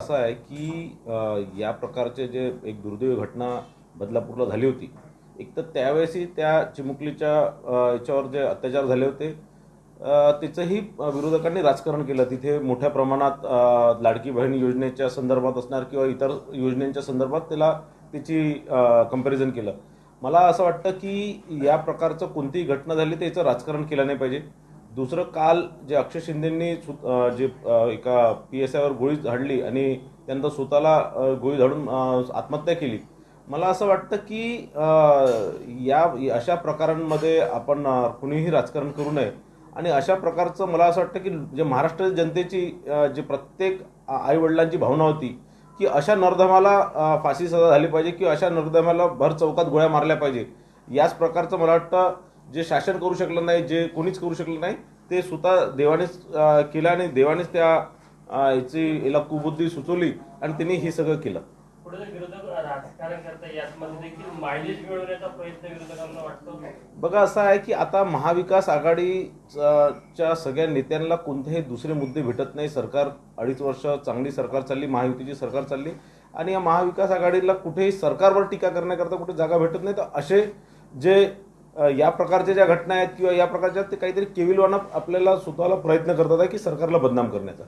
असं आहे की या प्रकारचे जे एक दुर्दैवी घटना बदलापूरला झाली होती, एक तर त्यावेळेसही त्या चिमुकलीच्या याच्यावर जे अत्याचार झाले होते, त्याचंही विरोधकांनी राजकारण केलं. तिथे मोठ्या प्रमाणात लाडकी बहीण योजनेच्या संदर्भात असणार किंवा इतर योजनेच्या संदर्भात त्याची कंपॅरिझन केलं. मला असं वाटतं की या प्रकारचं कोणतीही घटना झाली तर याचं राजकारण केलं नाही पाहिजे. दुसरं, काल जे अक्षय शिंदेंनी जे एका PSIवर गोळी झाडली आणि त्यानंतर स्वतःला गोळी झाडून आत्महत्या केली. मला असं वाटतं की या अशा प्रकारांमध्ये आपण कुणीही राजकारण करू नये. आणि अशा प्रकारचं मला असं वाटतं की जे महाराष्ट्र जनतेची जे प्रत्येक आईवडिलांची भावना होती की अशा नरधमाला फाशी सजा झाली पाहिजे किंवा अशा नरधमाला भर चौकात गोळ्या मारल्या पाहिजे. याच प्रकारचं मला वाटतं जे शासन करू शकलं नाही, जे कोणीच करू शकलं नाही, ते स्वतः देवानेच केलं आणि देवानेच याला कुबुद्धी सुचवली आणि त्यांनी हे सगळं केलं. पुढे विरोधक राजकारण करतात, यामध्ये देखील मायलेज मिळवण्याचा प्रयत्न विरोधकांना वाटतो. बघा, असं आहे की आता महाविकास आघाडीच्या सगळ्या नेत्यांना कोणतेही दुसरे मुद्दे भेटत नाही. सरकार 2.5 वर्ष चांगली सरकार चालली, महायुतीची सरकार चालली आणि या महाविकास आघाडीला कुठेही सरकारवर टीका करण्याकरता कुठे जागा भेटत नाही. तर असे जे या प्रकारच्या ज्या घटना आहेत किंवा या प्रकारच्या, ते काहीतरी केविलवाना आपल्याला स्वतःला प्रयत्न करतात आहे की सरकारला बदनाम करण्याचा.